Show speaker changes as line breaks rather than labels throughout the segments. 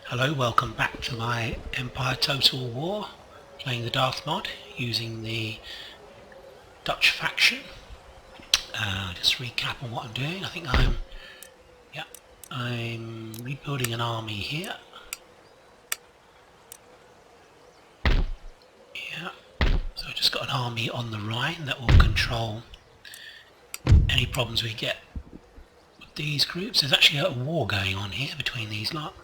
Hello, welcome back to my Empire Total War, playing the Darthmod using the Dutch faction. Just recap on what I'm doing. I think I'm rebuilding an army here. Yeah, so I've just got an army on the Rhine that will control any problems we get with these groups. There's actually a war going on here between these lot,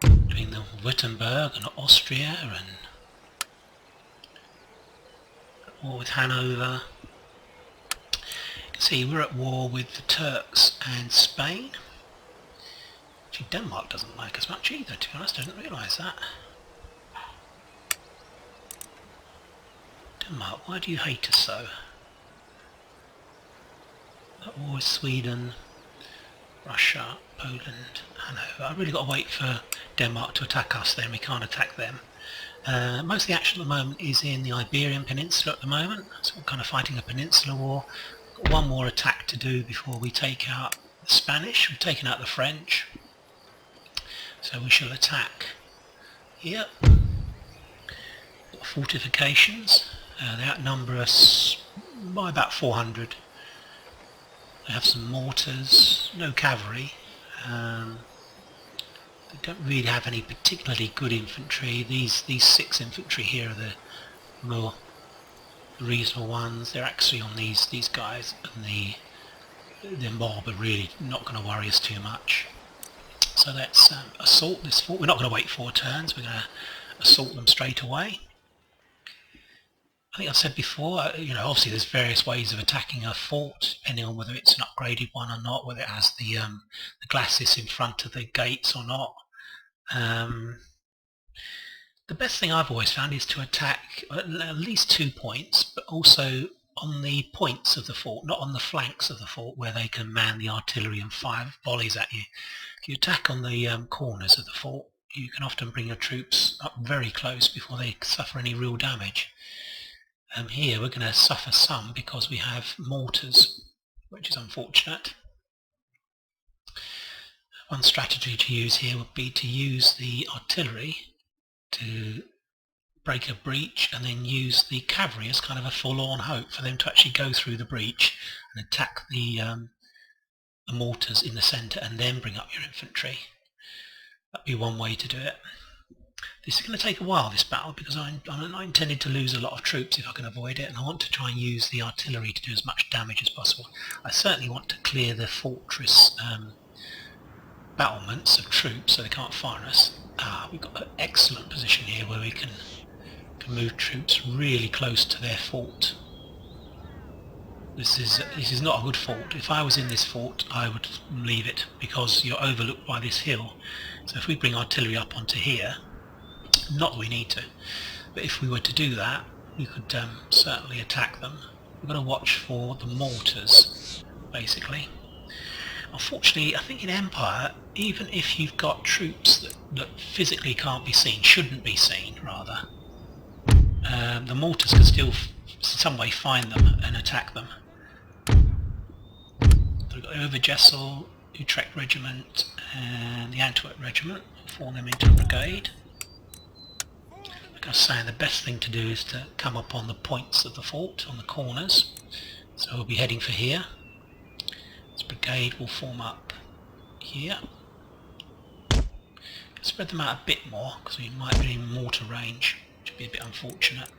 between the Württemberg and Austria, and war with Hanover. You can see we're at war with the Turks and Spain. Actually, Denmark doesn't like us much either, to be honest. I didn't realise that. Denmark, why do you hate us so? At war with Sweden, Russia, Poland, Hanover. I've really got to wait for Denmark to attack us then. We can't attack them. Most of the action at the moment is in the Iberian Peninsula at the moment. So we're kind of fighting a peninsular war. Got one more attack to do before we take out the Spanish. We've taken out the French. So we shall attack here. Got fortifications. They outnumber us by about 400. They have some mortars, no cavalry. They don't really have any particularly good infantry. These 6 infantry here are the more reasonable ones. They're actually on these guys, and the mob are really not going to worry us too much. So let's assault this fort. We're not going to wait 4 turns. We're going to assault them straight away. I think I've said before, obviously there's various ways of attacking a fort, depending on whether it's an upgraded one or not, whether it has the glacis in front of the gates or not. The best thing I've always found is to attack at least 2 points, but also on the points of the fort, not on the flanks of the fort where they can man the artillery and fire volleys at you. If you attack on the corners of the fort, you can often bring your troops up very close before they suffer any real damage. Here we're going to suffer some because we have mortars, which is unfortunate. One strategy to use here would be to use the artillery to break a breach and then use the cavalry as kind of a forlorn hope for them to actually go through the breach and attack the mortars in the centre and then bring up your infantry. That'd be one way to do it. This is going to take a while, this battle, because I'm not intended to lose a lot of troops if I can avoid it, and I want to try and use the artillery to do as much damage as possible. I certainly want to clear the fortress battlements of troops so they can't fire us. We've got an excellent position here where we can move troops really close to their fort. This is not a good fort. If I was in this fort, I would leave it because you're overlooked by this hill. So if we bring artillery up onto here, not that we need to, but if we were to do that, we could certainly attack them. We've got to watch for the mortars, basically. Unfortunately, I think in Empire, even if you've got troops that physically can't be seen, shouldn't be seen, rather, the mortars can still in some way find them and attack them. So we've got the Overjessel, Utrecht Regiment and the Antwerp Regiment. Form them into a brigade. Like I was saying, the best thing to do is to come up on the points of the fort, on the corners. So we'll be heading for here. This brigade will form up here. Spread them out a bit more because we might be in mortar range, which would be a bit unfortunate.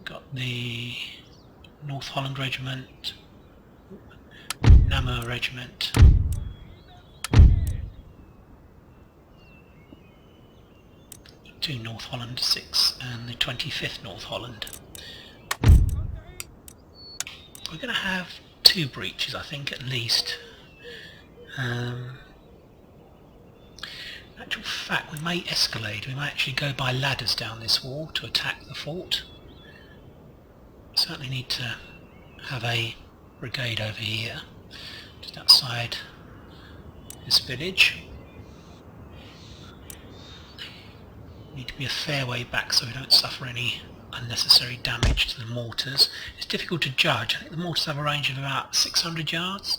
Got the North Holland Regiment, Namur Regiment, two North Holland 6 and the 25th North Holland. We're going to have 2 breaches, I think, at least. In actual fact, we may escalade. We might actually go by ladders down this wall to attack the fort. We certainly need to have a brigade over here, just outside this village. We need to be a fair way back so we don't suffer any unnecessary damage to the mortars. It's difficult to judge. I think the mortars have a range of about 600 yards.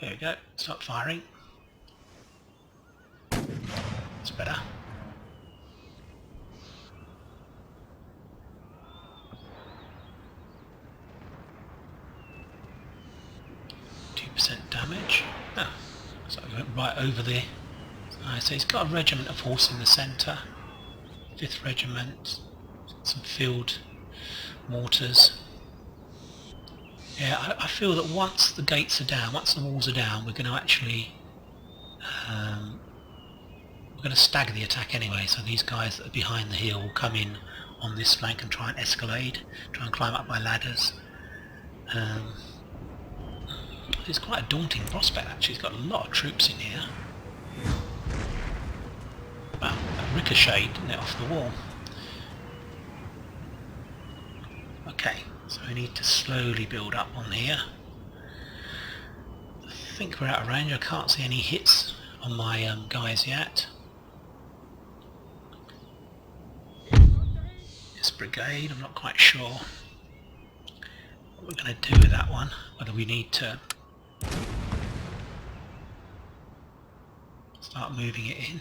There we go, stop firing. That's better. Damage. Oh, so I went right over there. So he's got a regiment of horse in the centre. 5th Regiment, some field mortars. Yeah, I feel that once the gates are down, once the walls are down, we're going to actually we're going to stagger the attack anyway. So these guys that are behind the hill will come in on this flank and try and escalade, try and climb up by ladders. It's quite a daunting prospect actually. He's got a lot of troops in here. Well, that ricocheted, didn't it, off the wall? Okay, so we need to slowly build up on here. I think we're out of range. I can't see any hits on my guys yet. This brigade, I'm not quite sure what we're going to do with that one. Whether we need to start moving it in.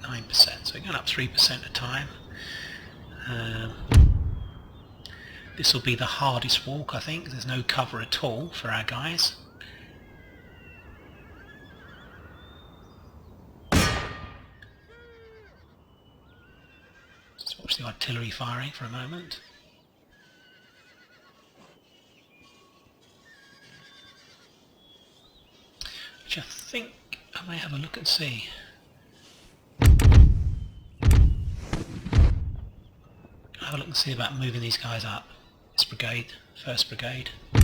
9%, so we're going up 3% a time. This will be the hardest walk, I think. There's no cover at all for our guys. Let's watch the artillery firing for a moment. Which I think I may have a look and see. Have a look and see about moving these guys up. This brigade, 1st Brigade. I'm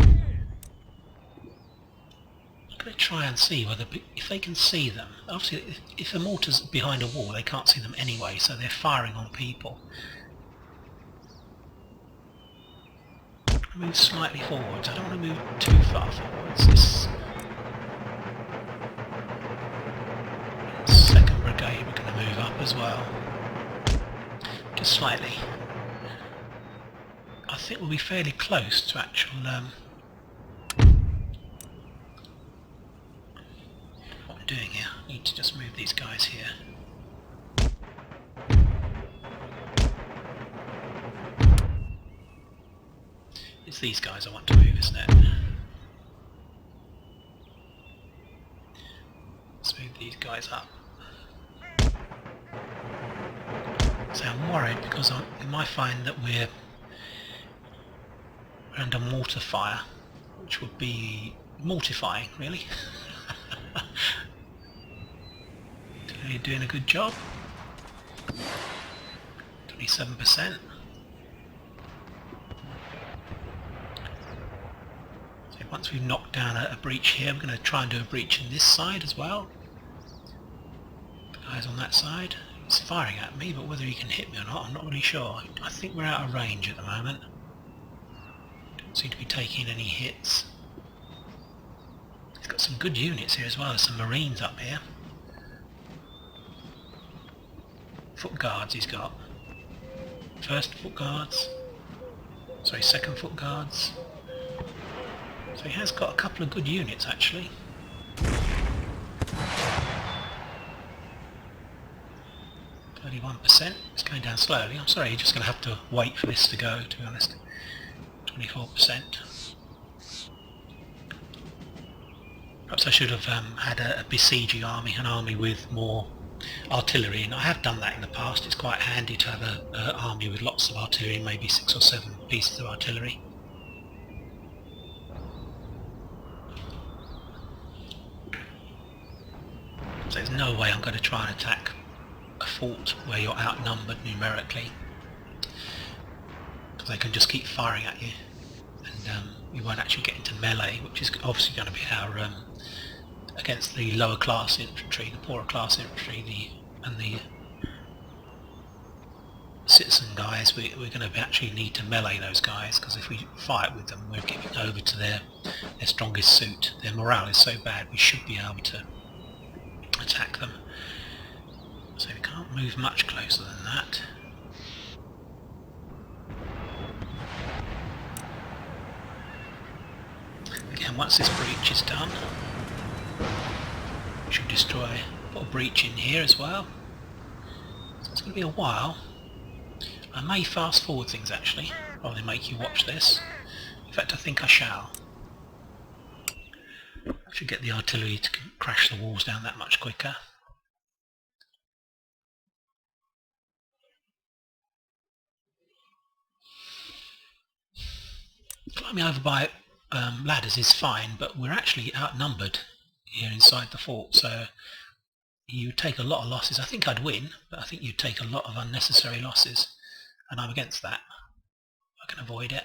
going to try and see whether, if they can see them. Obviously, if the mortar's behind a wall, they can't see them anyway, so they're firing on people. Move slightly forwards. I don't want to move too far forwards. This 2nd Brigade, we're going to move up as well. Just slightly. I think we'll be fairly close to actual what I'm doing here. I need to just move these guys here. It's these guys I want to move, isn't it? Let's move these guys up. So I'm worried because we might find that we're under mortar fire, which would be mortifying, really. You're doing a good job. 27%. So once we've knocked down a breach here, we're going to try and do a breach in this side as well. The guys on that side. He's firing at me, but whether he can hit me or not, I'm not really sure. I think we're out of range at the moment. Seem to be taking any hits. He's got some good units here as well. There's some Marines up here. Foot Guards he's got. 1st Foot Guards. Sorry, 2nd Foot Guards. So he has got a couple of good units actually. %. It's going down slowly. I'm sorry, you're just going to have to wait for this to go, to be honest. 24%. Perhaps I should have had a besieging army, an army with more artillery, and I have done that in the past. It's quite handy to have an army with lots of artillery, maybe 6 or 7 pieces of artillery. So there's no way I'm going to try and attack a fort where you're outnumbered numerically, because they can just keep firing at you, and you won't actually get into melee, which is obviously going to be our against the lower class infantry, the poorer class infantry, and the citizen guys. We're going to actually need to melee those guys, because if we fight with them, we're giving over to their strongest suit. Their morale is so bad, we should be able to attack them. So we can't move much closer than that. And once this breach is done, we should destroy, put a breach in here as well. So it's going to be a while. I may fast forward things actually, rather than make you watch this. In fact, I think I shall. I should get the artillery to crash the walls down that much quicker. Climbing over by ladders is fine, but we're actually outnumbered here inside the fort, so you take a lot of losses. I think I'd win, but I think you'd take a lot of unnecessary losses, and I'm against that. I can avoid it.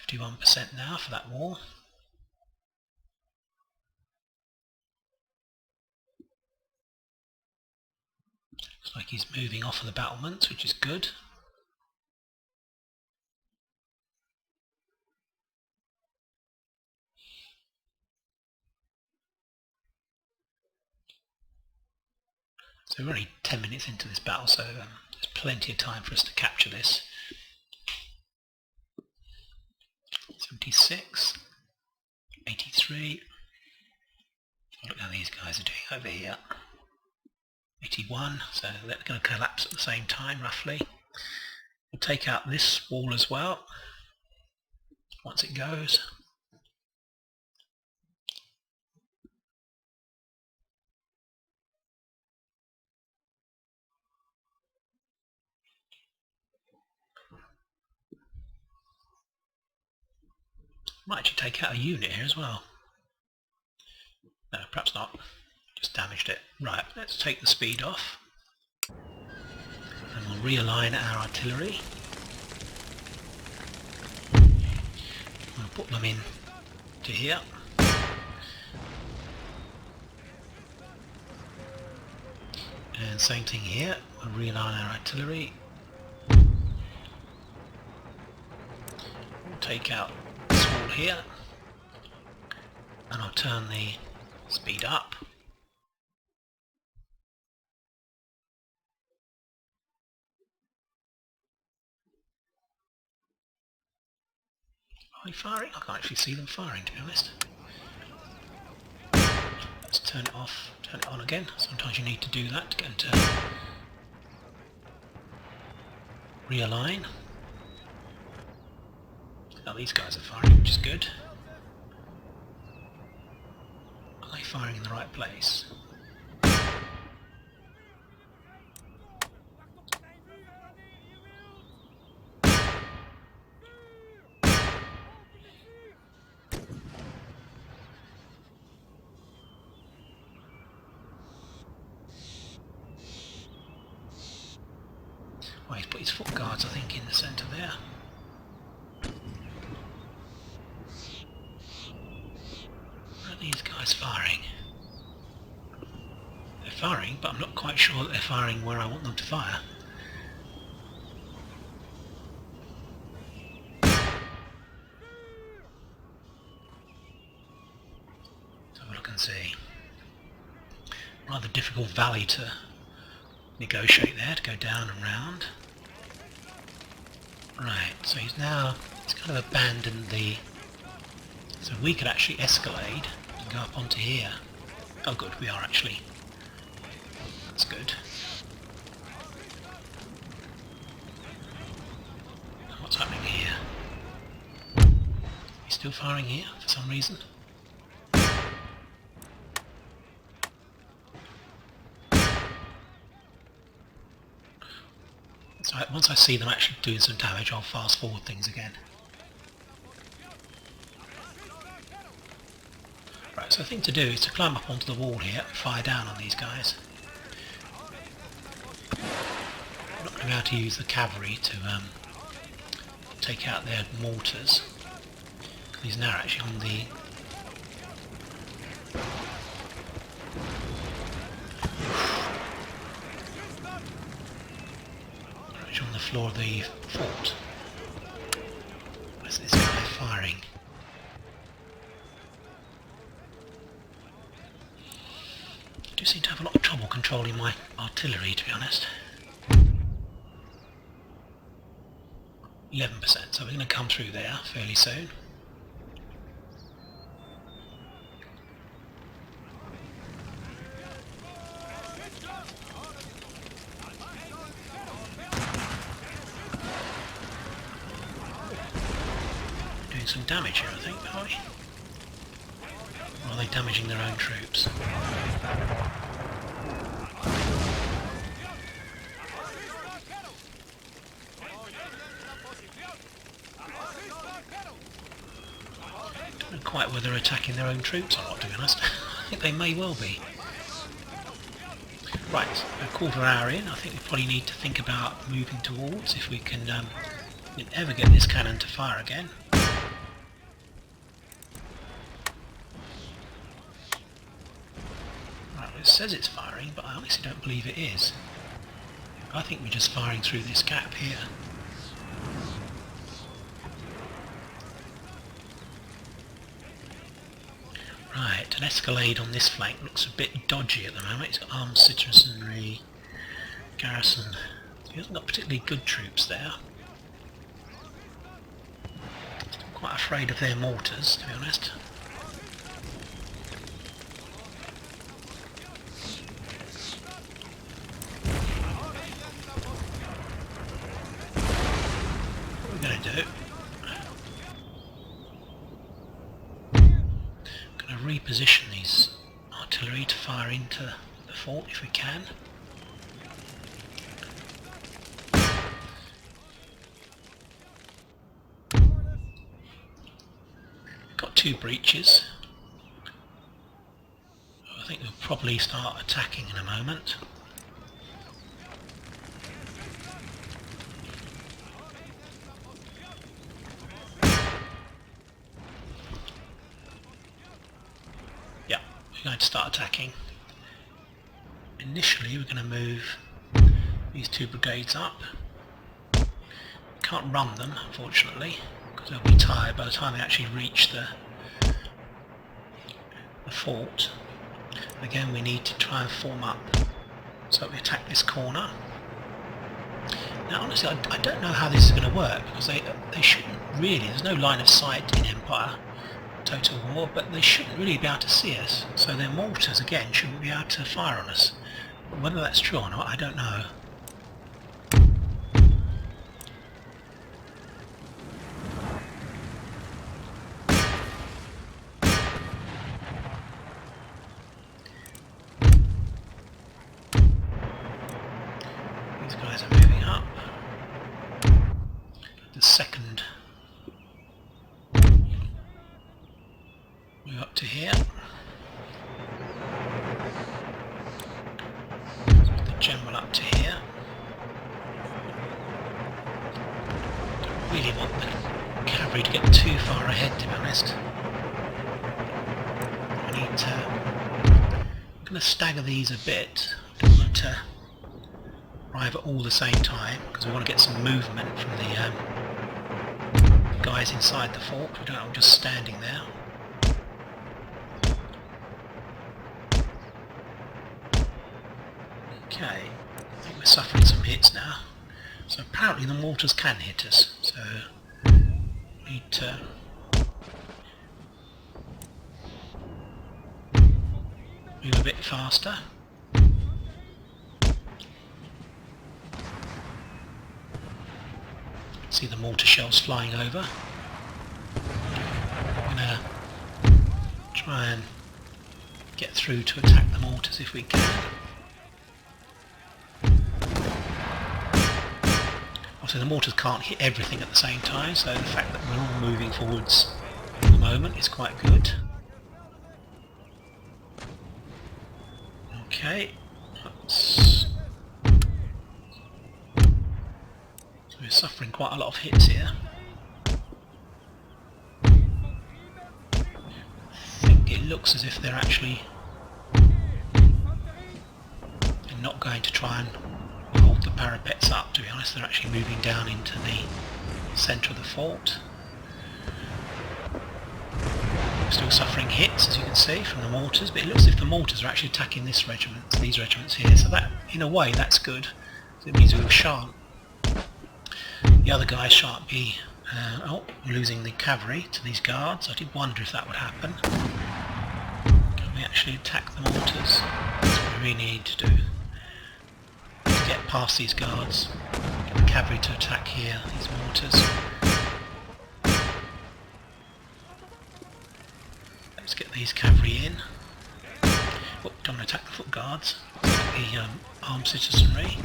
51% now for that wall. Looks like he's moving off of the battlements, which is good. So we're only 10 minutes into this battle, so there's plenty of time for us to capture this. 76, 83. Look how these guys are doing over here. 81, so they're going to collapse at the same time roughly. We'll take out this wall as well once it goes. Might actually take out a unit here as well. No, perhaps not. Just damaged it. Right, let's take the speed off. And we'll realign our artillery. We'll put them in to here. And same thing here. We'll realign our artillery. We'll take out this wall here. And I'll turn the speed up. Are they firing? I can't actually see them firing, to be honest. Let's turn it off, turn it on again. Sometimes you need to do that to get into realign. Now these guys are firing, which is good. Are they firing in the right place? Well, he's put his foot guards, I think, in the centre there. Where are these guys firing? They're firing, but I'm not quite sure that they're firing where I want them to fire. Let's have a look and see. Rather difficult valley to negotiate there, to go down and round. Right, so he's kind of abandoned the... So we could actually escalade and go up onto here. Oh good, we are actually. That's good. What's happening here? He's still firing here for some reason. So once I see them actually doing some damage, I'll fast forward things again. Right, so the thing to do is to climb up onto the wall here and fire down on these guys. I'm not going to be able to use the cavalry to take out their mortars. He's now actually on the... on the floor of the fort. Where's this guy firing? I do seem to have a lot of trouble controlling my artillery, to be honest. 11%, so we're going to come through there fairly soon. Doing some damage here, I think, are we? Or are they damaging their own troops? I don't know quite whether they're attacking their own troops or not, to be honest. I think they may well be. Right, a quarter hour in, I think we probably need to think about moving towards if we can ever get this cannon to fire again. Right, well, it says it's firing, but I honestly don't believe it is. I think we're just firing through this gap here. Right, an escalade on this flank looks a bit dodgy at the moment. It's got armed citizenry, garrison. He hasn't got particularly good troops there. I'm quite afraid of their mortars, to be honest. What we're going to do, reposition these artillery to fire into the fort if we can. Got 2 breaches. I think we'll probably start attacking in a moment. We're going to start attacking. Initially we're going to move these 2 brigades up. Can't run them, unfortunately, because they'll be tired by the time they actually reach the fort. Again, we need to try and form up so that we attack this corner. Now honestly, I don't know how this is going to work, because they shouldn't really, there's no line of sight in Empire Total War, but they shouldn't really be able to see us, so their mortars again shouldn't be able to fire on us. But whether that's true or not, I don't know. These guys are moving up. The second move up to here. The general up to here. Don't really want the cavalry to get too far ahead, to be honest. I need to... I'm going to stagger these a bit. I don't want to arrive at all the same time, because we want to get some movement from the guys inside the fort. We don't want them just standing there. Okay, I think we're suffering some hits now. So apparently the mortars can hit us, so we need to move a bit faster. See the mortar shells flying over. I'm going to try and get through to attack the mortars if we can. Obviously the mortars can't hit everything at the same time, so the fact that we're all moving forwards at the moment is quite good. Okay, so we're suffering quite a lot of hits here. I think it looks as if they're not going to try and hold the parapets up, to be honest. They're actually moving down into the centre of the fort. We're still suffering hits, as you can see, from the mortars, but it looks as if the mortars are actually attacking these regiments here, so that, in a way, that's good. It means we shan't The other guys shan't be losing the cavalry to these guards. I did wonder if that would happen. Can we actually attack the mortars? That's what we really need to do. To get past these guards. Get the cavalry to attack here, these mortars. Let's get these cavalry in. Oh, don't want to attack the foot guards. The armed citizenry.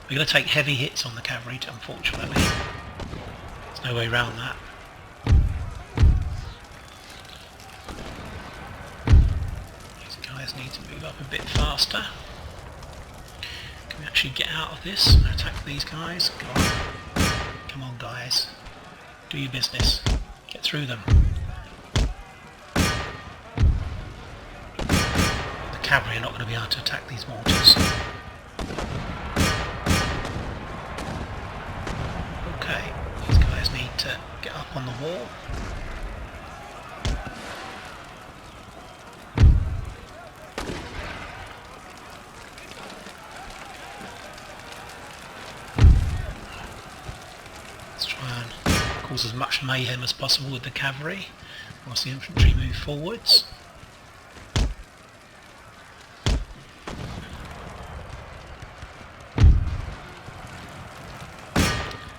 We're going to take heavy hits on the cavalry, unfortunately. There's no way around that. These guys need to move up a bit faster. Can we actually get out of this and attack these guys? Go on. Come on, guys. Do your business. Get through them. The cavalry are not going to be able to attack these mortars. Okay, these guys need to get up on the wall. Let's try and cause as much mayhem as possible with the cavalry whilst the infantry move forwards.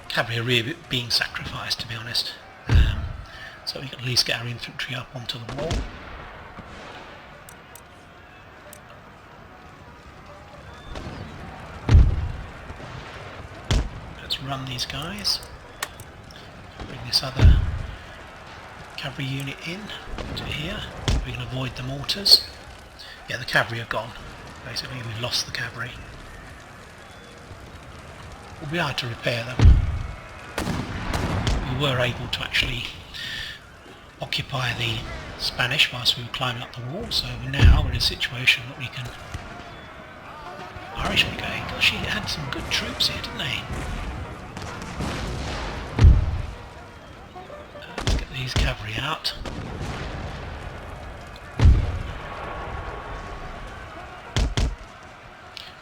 Cavalry are really being sacrificed, to be honest, so we can at least get our infantry up onto the wall. Let's run these guys. Bring this other cavalry unit in to here. We can avoid the mortars. Yeah, the cavalry are gone. Basically, we've lost the cavalry. We'll be able to repair them. We were able to actually occupy the Spanish whilst we were climbing up the wall, so now we're in a situation that we can... Irish Brigade, gosh, they had some good troops here, didn't they? Let's get these cavalry out.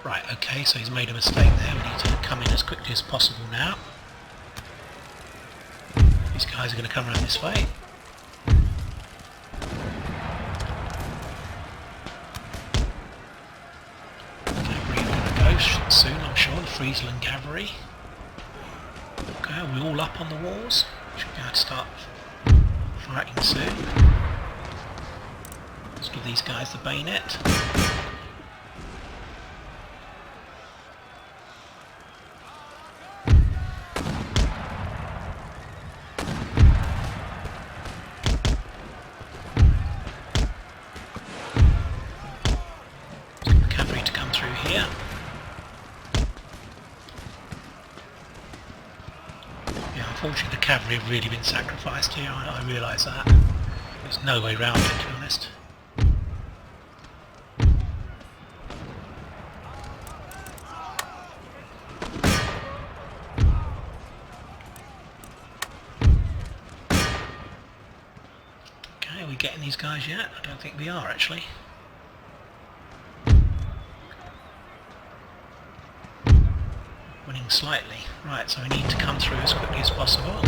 Right, okay, so he's made a mistake there. We need to come in as quickly as possible now. These guys are going to come around this way. Cavalry are going to go soon, I'm sure, the Friesland cavalry. Okay, are we all up on the walls? Should be able to start fighting soon. Let's give these guys the bayonet. Unfortunately, the cavalry have really been sacrificed here. I realise that. There's no way around it, to be honest. Okay, are we getting these guys yet? I don't think we are, actually. Winning slightly. Right, so we need to come through as quickly as possible.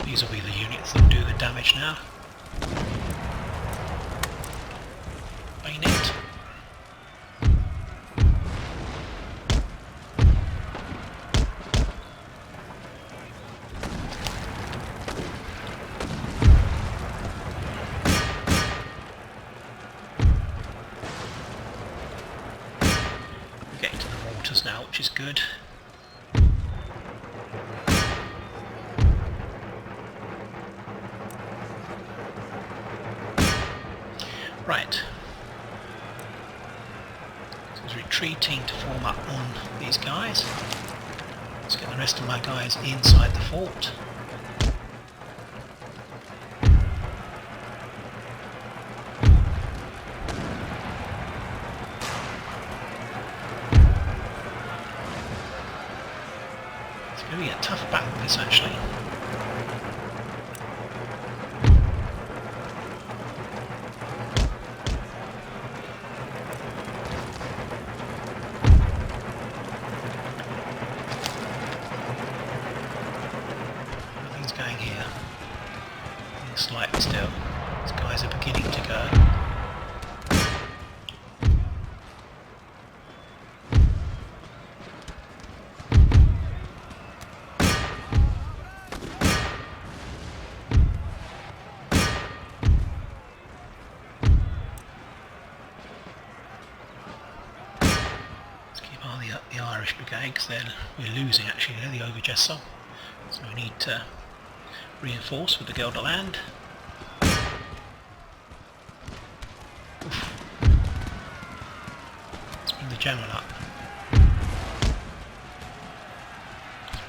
These will be the units that do the damage now. Bayonet. Now, which is good. Right. So he's retreating to form up on these guys. Let's get the rest of my guys inside the fort. It's going to be a tough battle, this, actually. Irish brigade because we're losing actually there, the Overgesser. So we need to reinforce with the Gelderland. Let's bring the general up.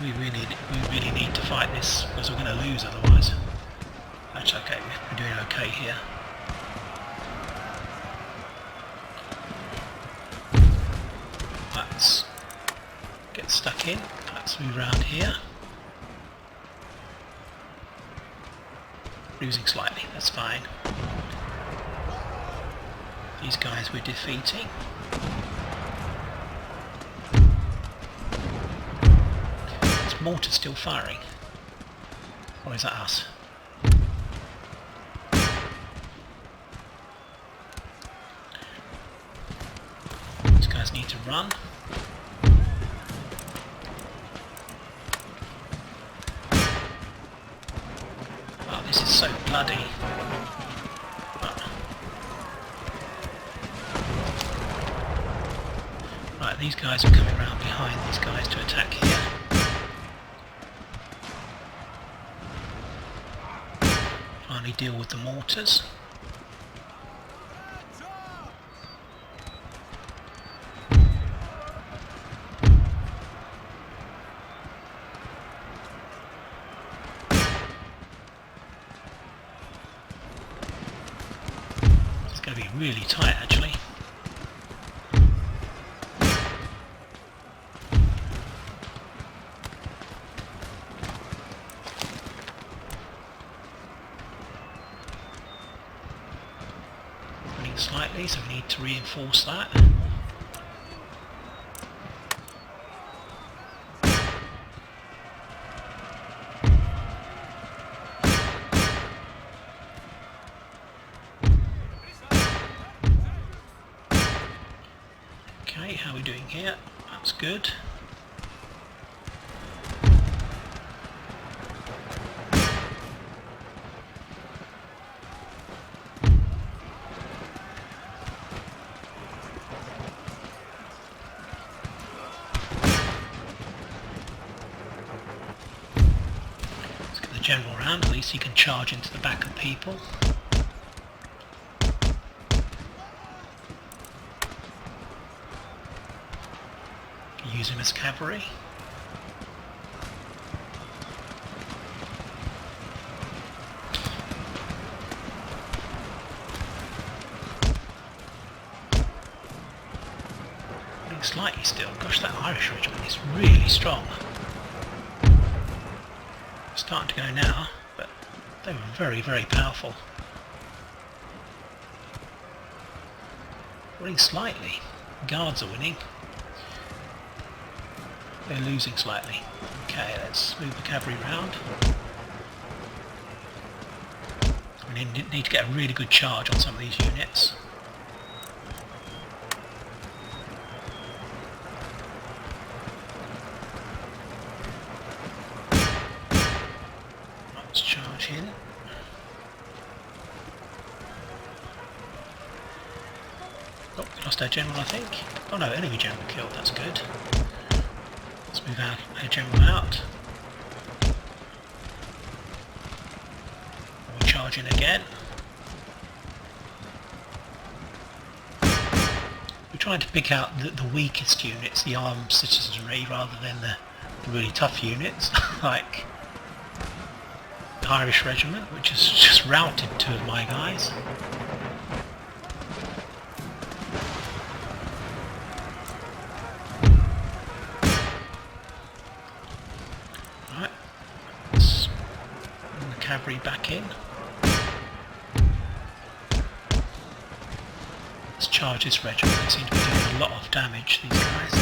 We really need to fight this because we're going to lose otherwise. That's okay, we're doing okay here. Let's get stuck in. Let's move around here. Losing slightly, that's fine. These guys we're defeating. Is mortar still firing? Or is that us? These guys need to run. Oh, this is so bloody. Right, these guys are coming around behind these guys to attack here. Finally deal with the mortars. It's going to be really tight actually. Slightly, so we need to reinforce that. Okay, how are we doing here? That's good. General round, at least he can charge into the back of people. Use him as cavalry. Slightly still. Gosh, that Irish regiment is really strong. Starting to go now, but they were very, very powerful. Winning slightly. Guards are winning. They're losing slightly. Okay, let's move the cavalry round. We need to get a really good charge on some of these units. Charge in. Oh, we lost our general, I think. Oh no, enemy general killed, that's good. Let's move our general out. We'll charge in again. We're trying to pick out the weakest units, the armed citizenry, rather than the really tough units, like Irish regiment, which has just routed two of my guys. Right, let's bring the cavalry back in. Let's charge this regiment. They seem to be doing a lot of damage, these guys.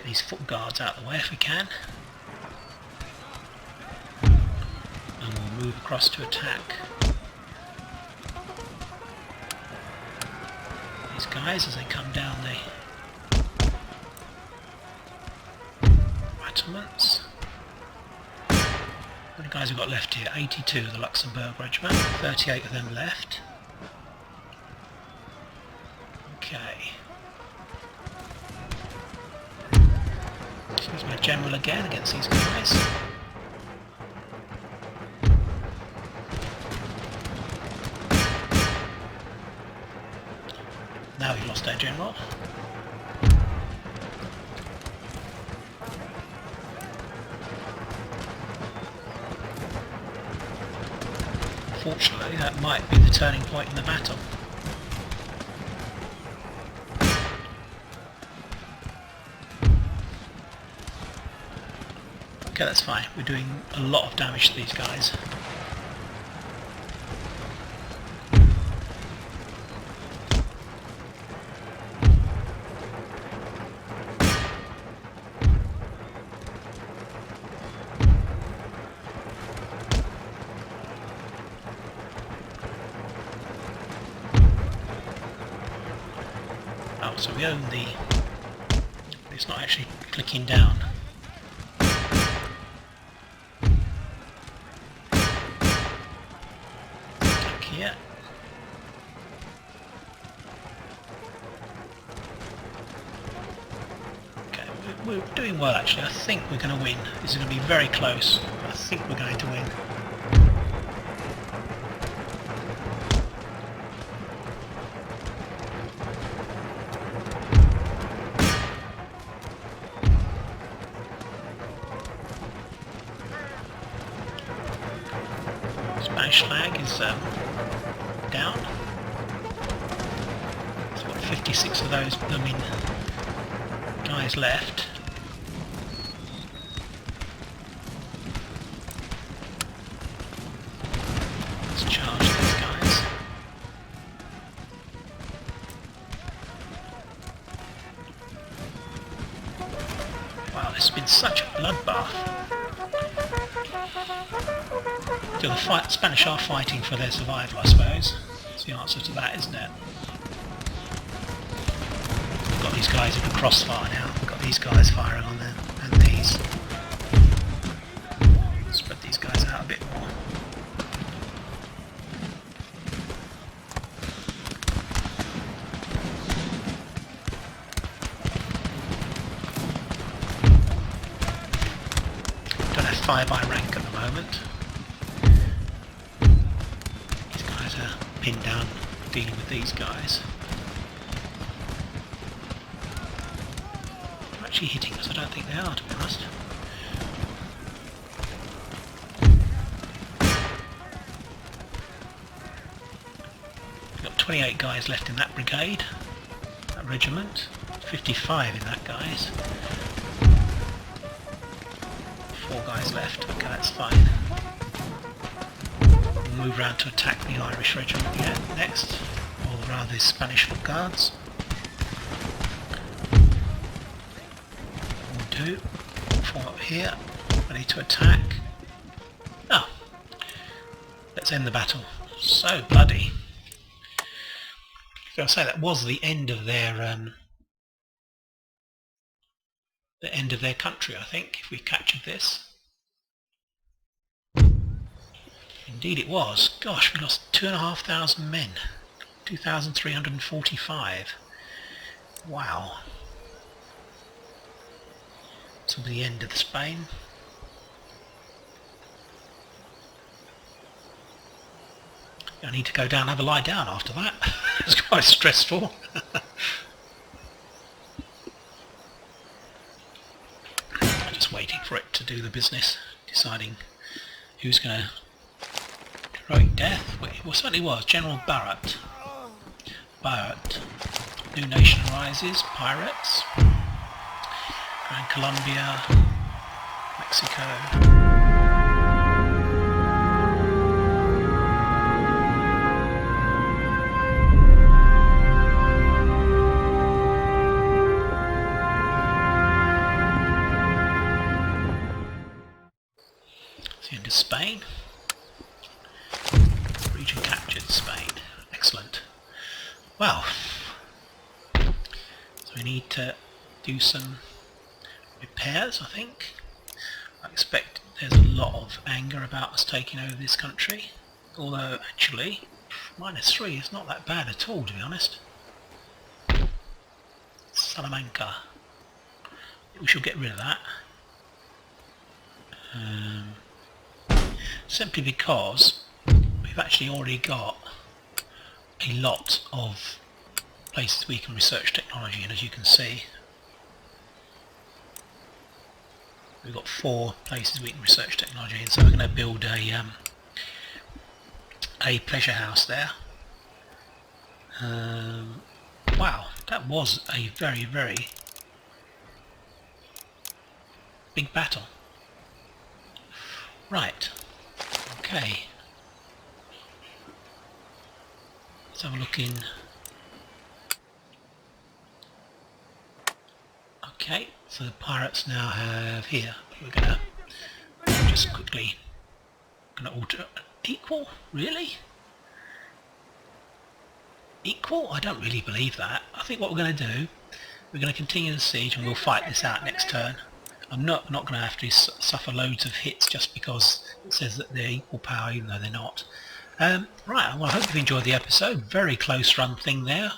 These foot guards out of the way if we can, and we'll move across to attack these guys as they come down the cantonments. How many guys have we got left here? 82 of the Luxembourg regiment, 38 of them left. Okay. Here's my general again against these guys. Now we've lost our general. Fortunately, that might be the turning point in the battle. Okay, that's fine. We're doing a lot of damage to these guys. Oh, so we own the... It's not actually clicking down. Here. Okay, we're doing well actually. I think we're going to win. This is going to be very close. I think we're going to win. Spanish flag is down. It's got 56 of those blooming guys left. Let's charge these guys. Wow, this has been such a bloodbath. So the Spanish are fighting for their survival, I suppose. That's the answer to that, isn't it? We've got these guys in the crossfire now. We've got these guys firing on them, and these. Spread these guys out a bit more. Don't have fire by rank at the moment. Pinned down dealing with these guys. They're actually hitting us, I don't think they are, to be honest. We've got 28 guys left in that brigade, that regiment, 55 in that guys. 4 guys left, okay, that's fine. Move round to attack the Irish regiment again next, or rather the Spanish foot guards. 1, 2, 4 up here, ready to attack. Oh, let's end the battle. So bloody. So I say that was the end of their country, I think, if we captured this. Indeed it was. Gosh, we lost 2,500 men. 2,345. Wow. Till the end of the Spain. I need to go down and have a lie down after that. It's quite stressful. I'm just waiting for it to do the business, deciding who's going to heroic death. Well, certainly was. General Barrett. New nation rises. Pirates. Grand Colombia. Mexico. The end of Spain. Region captured. Spain. Excellent. Well, so we need to do some repairs, I think. I expect there's a lot of anger about us taking over this country, although actually -3 is not that bad at all, to be honest. Salamanca. We shall get rid of that. Simply because we've actually already got a lot of places we can research technology, and as you can see, we've got 4 places we can research technology, and so we're going to build a pleasure house there. Wow, that was a very, very big battle. Right, okay. Let's have a look in. Okay, so the pirates now have here. We're gonna just quickly alter equal. Really? Equal? I don't really believe that. I think what we're going to do, we're going to continue the siege and we'll fight this out next turn. I'm not going to have to suffer loads of hits just because it says that they're equal power, even though they're not. Right, well, I hope you've enjoyed the episode. Very close run thing there.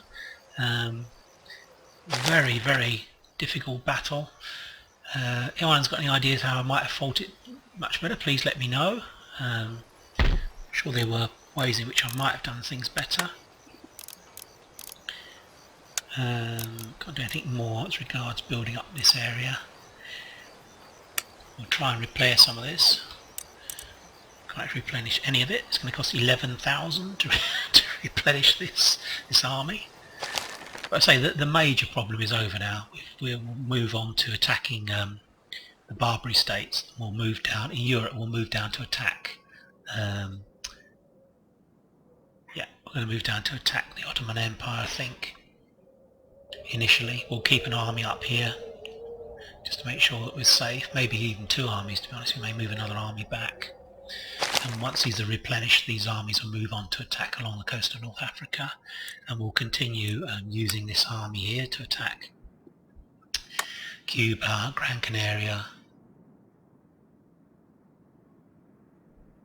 Very, very difficult battle. If anyone's got any ideas how I might have fought it much better, please let me know. I'm sure there were ways in which I might have done things better. Can't do anything more as regards building up this area. We'll try and repair some of this. Can't actually replenish any of it. It's going to cost 11,000 to replenish this army. But I say that the major problem is over now. We'll move on to attacking the Barbary states. We'll move down in Europe. We'll move down to attack. Yeah, we're going to move down to attack the Ottoman Empire, I think. Initially, we'll keep an army up here just to make sure that we're safe. Maybe even 2 armies, to be honest. We may move another army back. And once these are replenished, these armies will move on to attack along the coast of North Africa, and we'll continue using this army here to attack Cuba, Gran Canaria,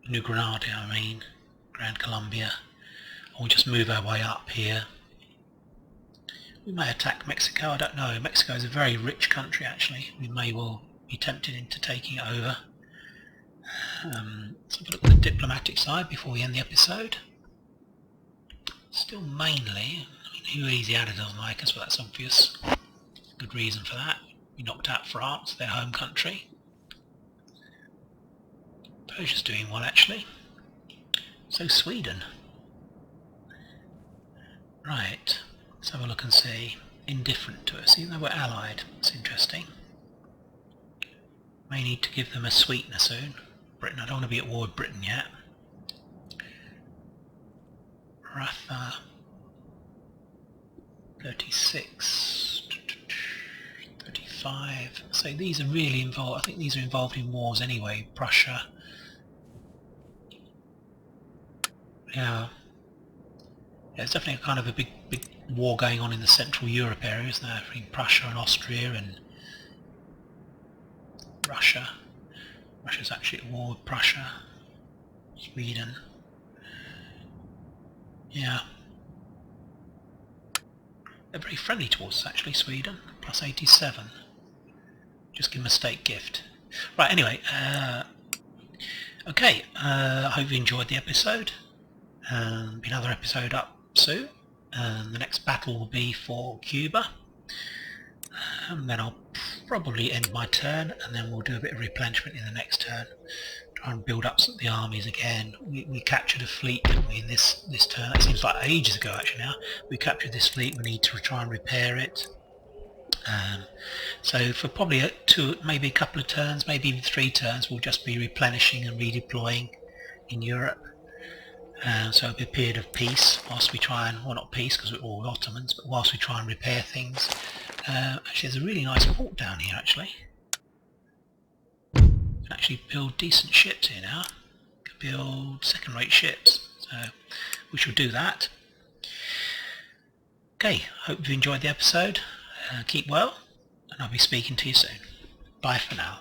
New Granada, Gran Colombia. And we'll just move our way up here. We may attack Mexico, I don't know. Mexico is a very rich country actually. We may well be tempted into taking it over. So have a look at the diplomatic side before we end the episode. Still mainly, who easy added doesn't like us, but that's obvious. Good reason for that. We knocked out France, their home country. Persia's doing well actually. So Sweden. Right. Let's have a look and see. Indifferent to us, even though we're allied. That's interesting. May need to give them a sweetener soon. Britain, I don't want to be at war with Britain yet. Ratha 36, 35. So these are really involved. I think these are involved in wars anyway. Prussia. Yeah. There's definitely a kind of a big war going on in the Central Europe areas now, between Prussia and Austria and Russia. Russia's actually at war with Prussia, Sweden. Yeah. They're very friendly towards us actually, Sweden. Plus 87. Just give them a state gift. Right, anyway. Okay, I hope you enjoyed the episode. Be another episode up soon. The next battle will be for Cuba. Then I'll probably end my turn, and then we'll do a bit of replenishment in the next turn. Try and build up the armies again. We captured a fleet, didn't we, in this turn? That seems like ages ago actually now. We captured this fleet, we need to try and repair it. So for probably maybe a couple of turns, maybe even 3 turns, we'll just be replenishing and redeploying in Europe. So it'll be a period of peace whilst we try and, well, not peace because we're all Ottomans, but whilst we try and repair things. Actually, there's a really nice port down here actually. You can actually build decent ships here now. You can build second-rate ships, so we shall do that. Okay, hope you enjoyed the episode. Keep well, and I'll be speaking to you soon. Bye for now.